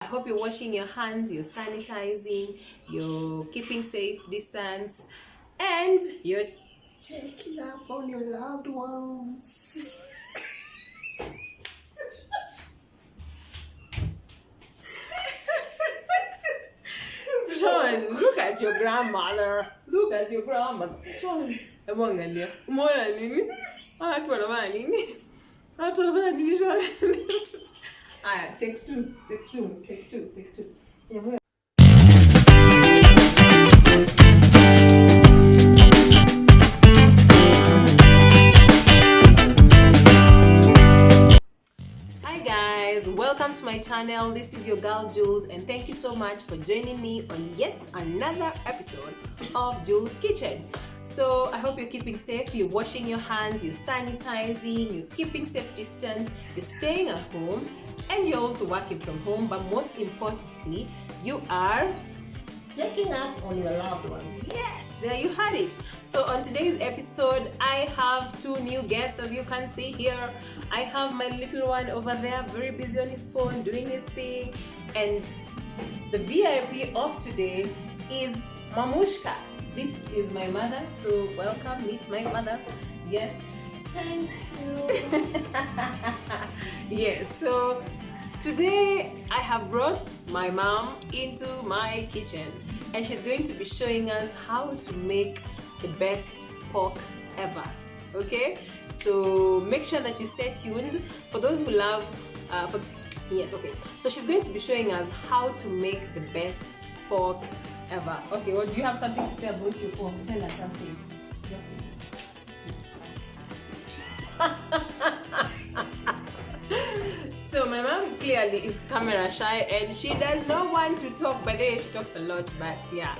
I hope you're washing your hands, you're sanitizing, you're keeping safe distance, and you're checking up on your loved ones. Sean, look at your grandmother. Look at your grandmother. Sean, umongalia. Umeona nini? Watu wanafanya nini? Watu wanafanya nini, Sean? Aya, take two. Hi guys, welcome to my channel. This is your girl Jules, and thank you so much for joining me on yet another episode of Jules Kitchen. So I hope you're keeping safe, you're washing your hands, you're sanitizing, you're keeping safe distance, you're staying at home, and you're also working from home, but most importantly, you are checking up on your loved ones. Yes, there you had it. So on today's episode, I have two new guests, as you can see here. I have my little one over there, very busy on his phone, doing his thing. And the VIP of today is Mamushka. This is my mother, so welcome, meet my mother. Yes. Thank you. Yes, so today I have brought my mom into my kitchen, and she's going to be showing us how to make the best pork ever. Okay, so make sure that you stay tuned. For those who love yes, okay, so she's going to be showing us how to make the best pork ever. Okay, well, do you have something to say about your pork? Tell us something. So my mom clearly is camera shy and she does not want to talk. By the way, she talks a lot, but yeah.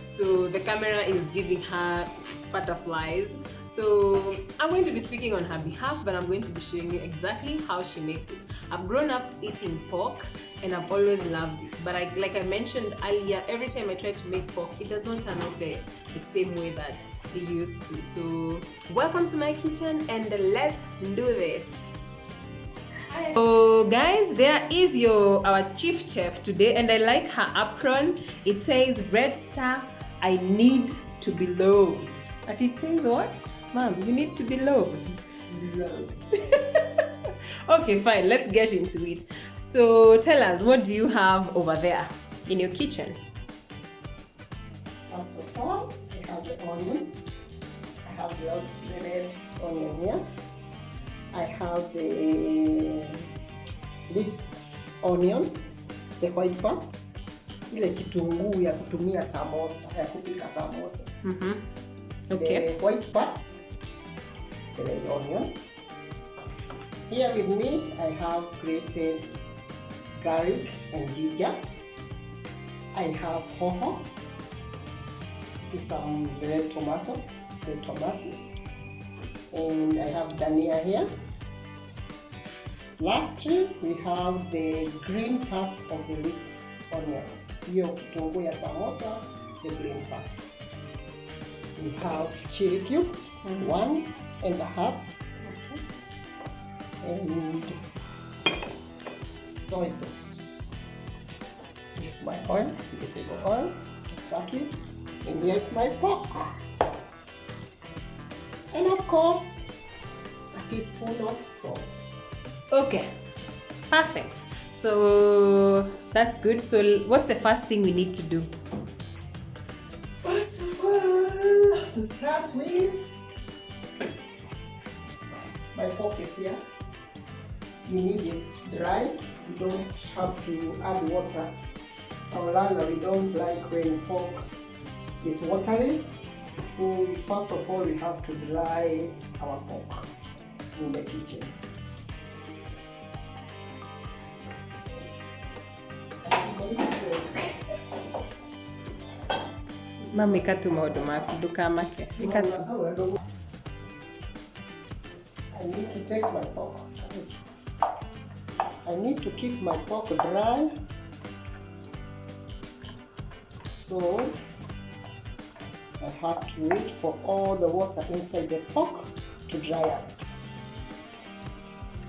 So the camera is giving her butterflies. So I'm going to be speaking on her behalf, but I'm going to be showing you exactly how she makes it. I've grown up eating pork and I've always loved it. But like I mentioned earlier, every time I try to make pork, it does not turn out the same way that it used to. So welcome to my kitchen and let's do this. So guys, there is our chief chef today, and I like her apron. It says Red Star, I need to be loved. But it says what? Mom, you need to be loved. Okay, fine, let's get into it. So tell us, what do you have over there in your kitchen? First of all, I have the onions. I have the red onion here. I have the leeks onion, the white part, ile kitunguu ya kutumia samosa, ya kupika samosa. Okay. The white part, the red onion. Here with me, I have grated garlic and ginger. I have hoho. This is some red tomato. And I have dania here. Lastly, we have the green part of the leeks onion. Hiyo kitunguu ya samosa, the green part. We have chili cube, 1.5, and soy sauce. This is my oil, vegetable oil to start with, and here's my pork. And of course, a teaspoon of salt. Okay, perfect. So that's good. So what's the first thing we need to do? First of all, to start with, my pork is here. We need it dry. We don't have to add water. Or rather, we don't like when pork is watery. So first of all, we have to dry our pork in the kitchen. Mami katu maundu maku ndukamake. I need to take my pork. I need to keep my pork dry. So I have to wait for all the water inside the pork to dry up.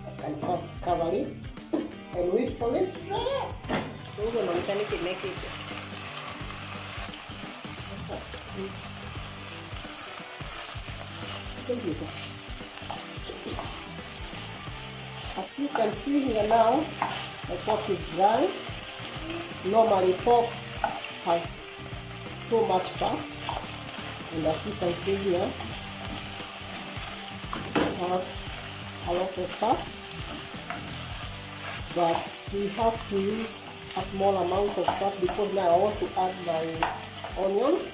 I can first cover it and wait for it to dry up. Can make it? As you can see here now, my pork is dry. Normally pork has so much fat, and as you can see here, I have a lot of fat, but we have to use a small amount of fat because now I want to add my onions.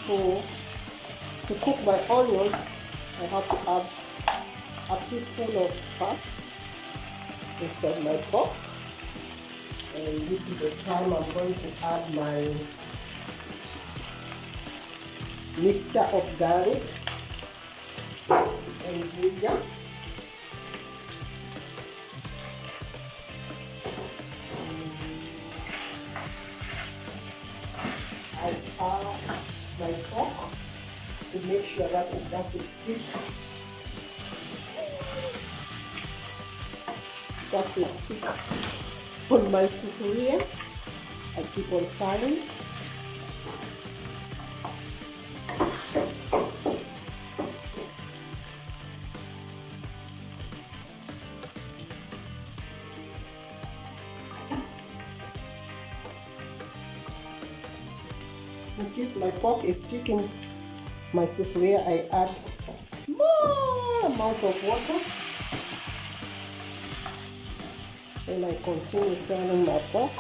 So to cook my onions, I have to add a teaspoon of fat inside my pork, and this is the time I'm going to add my mixture of garlic and ginger. I stir my pork to make sure that it doesn't stick. On my sufuria. I keep on stirring. In case my pork is sticking my sufuria, I add a small amount of water. And I continue stirring my pork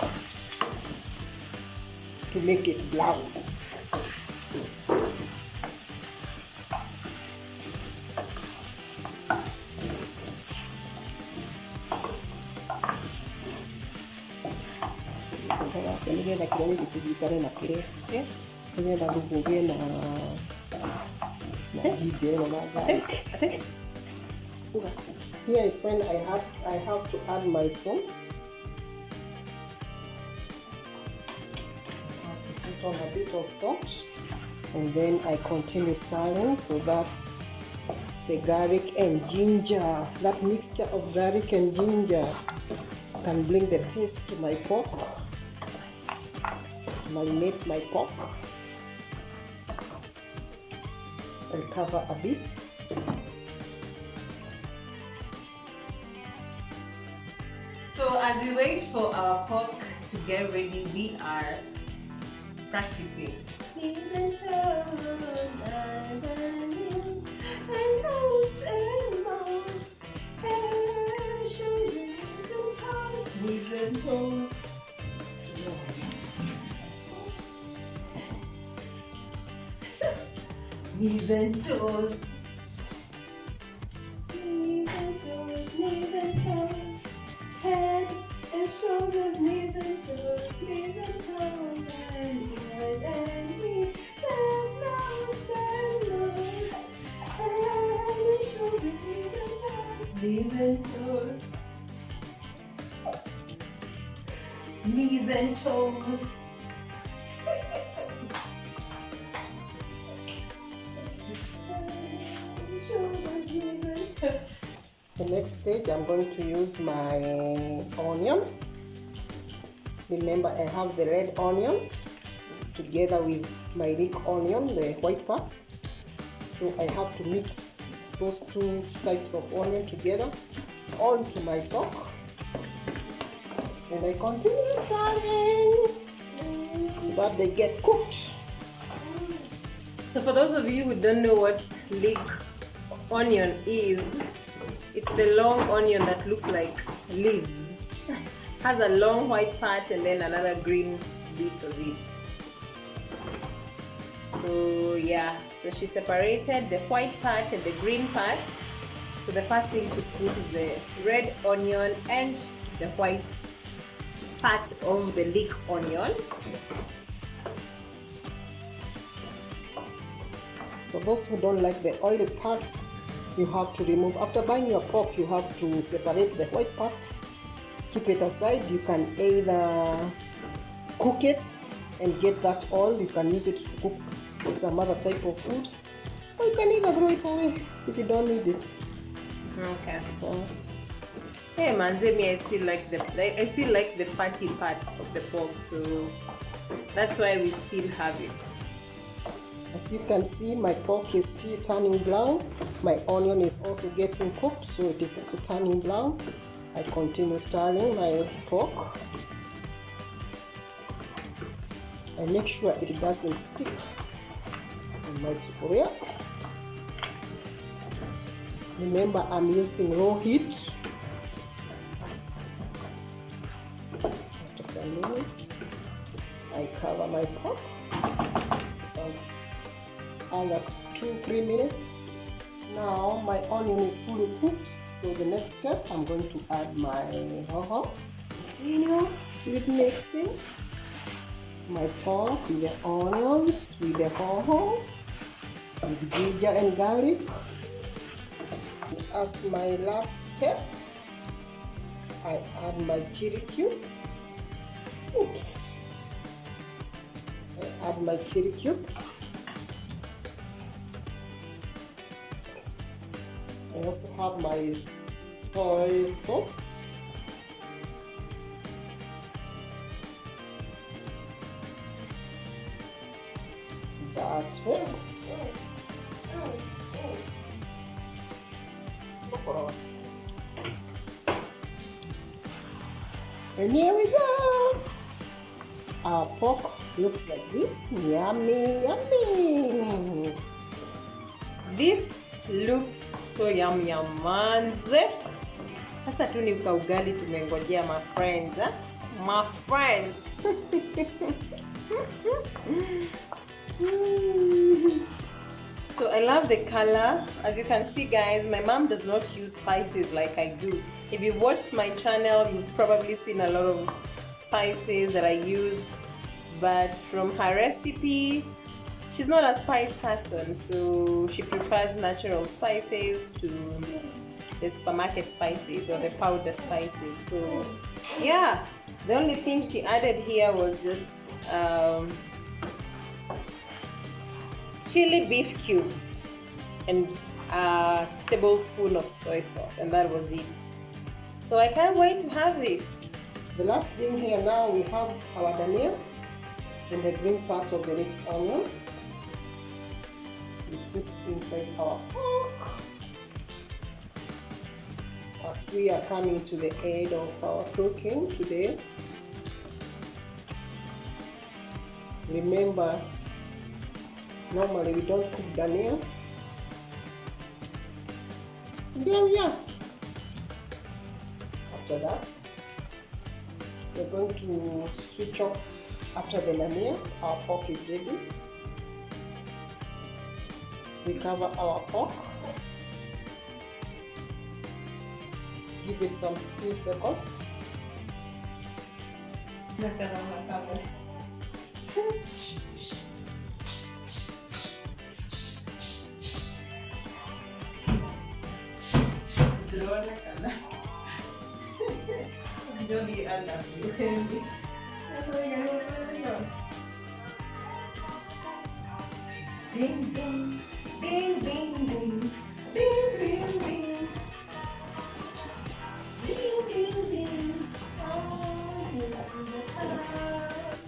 to make it brown. Here is when I have to add my salt. I have to put on a bit of salt, and then I continue stirring so that the garlic and ginger, that mixture of garlic and ginger, can bring the taste to my pork. Marinate my pork and cover a bit. So as we wait for our pork to get ready, we are practicing. Knees and toes, eyes and in, and nose and mouth, head and shoulders and toes, knees and toes. Knees and toes. Knees and toes, knees and toes. Head and shoulders, knees and toes, knees and toes, and ears and knees and nose and nose. Head and shoulders, knees and toes, knees and toes. Knees and toes. Shoulders, knees and toes. The next stage, I'm going to use my onion. Remember, I have the red onion together with my leek onion, the white parts. So I have to mix those two types of onion together onto my pork. And I continue stirring so that they get cooked. So for those of you who don't know what leek onion is, it's the long onion that looks like leaves. Has a long white part and then another green bit of it. So yeah, so she separated the white part and the green part. So the first thing she's put is the red onion and the white part of the leek onion. For those who don't like the oily part, you have to remove. After buying your pork, you have to separate the white part, keep it aside. You can either cook it and get that oil. You can use it to cook some other type of food, or you can either throw it away if you don't need it. Okay. Hey manzemi, I still like the fatty part of the pork, so that's why we still have it. As you can see, my pork is still turning brown. My onion is also getting cooked, so it is also turning brown. I continue stirring my pork. I make sure it doesn't stick in my sufuria. Remember, I'm using raw heat. After some minutes, I cover my pork. Some other 2-3 minutes. Now my onion is fully cooked, so the next step, I'm going to add my hoho. Continue with mixing my pork with the onions, with the hoho, with ginger and garlic. And as my last step, I add my chili cube. Oops. I add my chili cube. I also have my soy sauce. That's it. And here we go. Our pork looks like this. Yummy, yummy. This looks so yum manze. Sasa tu ni ugali tumengojea my friends, eh? My friends. So I love the color. As you can see guys, my mom does not use spices like I do. If you've watched my channel, you've probably seen a lot of spices that I use, but from her recipe, she's not a spice person, so she prefers natural spices to the supermarket spices or the powder spices. So yeah, the only thing she added here was just chili beef cubes and a tablespoon of soy sauce, and that was it. So I can't wait to have this. The last thing here now, we have our dania and the green part of the mixed onion. We put inside our pork. As we are coming to the end of our cooking today, remember, normally we don't cook dania. There we are. After that, we're going to switch off after the dania. Our pork is ready. We cover our pork. Give it some few seconds. Ding ding, ding ding ding, ding ding ding, ding ding ding.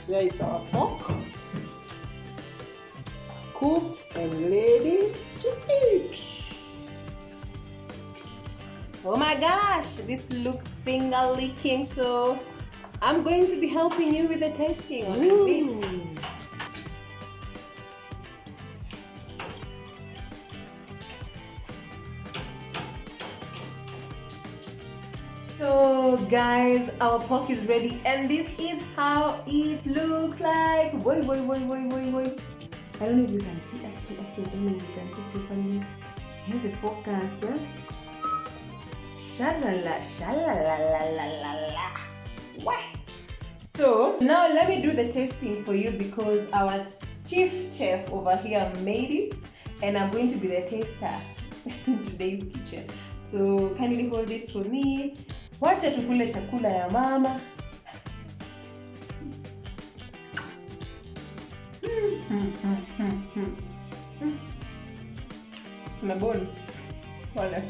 There is our pork, cooked and ready to eat. Oh my gosh, this looks finger licking, so I'm going to be helping you with the tasting of the meat. So guys, our pork is ready and this is how it looks like. Wait. I don't know if you can see. I don't know if you can see properly. Here the focus. Shalala. What? So now let me do the tasting for you because our chief chef over here made it and I'm going to be the taster in today's kitchen. So kindly hold it for me. Wacha tukule chakula ya mama. Mabon. Wala.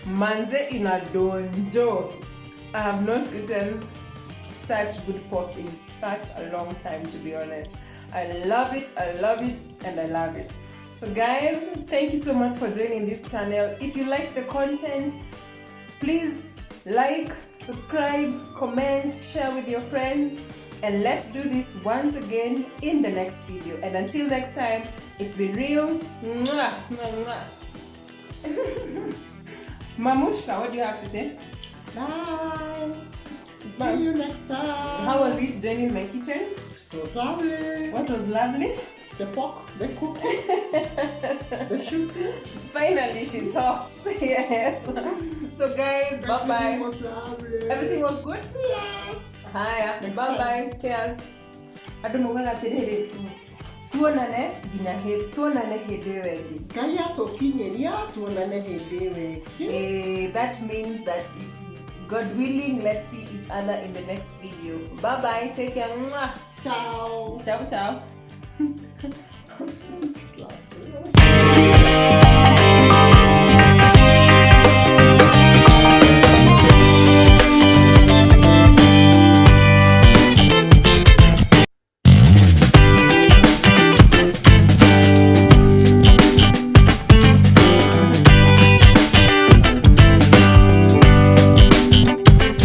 Manze inadonjo. I have not eaten such good pork in such a long time, to be honest. I love it, and I love it. So guys, thank you so much for joining this channel. If you liked the content, please like, subscribe, comment, share with your friends, and let's do this once again in the next video. And until next time, it's been real. Mwah, mwah, mwah. Mamushka, what do you have to say? Bye. See you next time. How was it joining my kitchen? It was lovely. What was lovely? The pork, the cooking, the shooting. Finally, she talks. Yes. So guys, bye bye. Everything was lovely. Everything was good? Yeah. Hiya. Next Bye bye. Cheers. Tuonane hede wengi. Kaya tokinyeria tuonane hede wengi. That means that if God willing, let's see each other in the next video. Bye bye. Take care. Mwah. Ciao. Ciao ciao.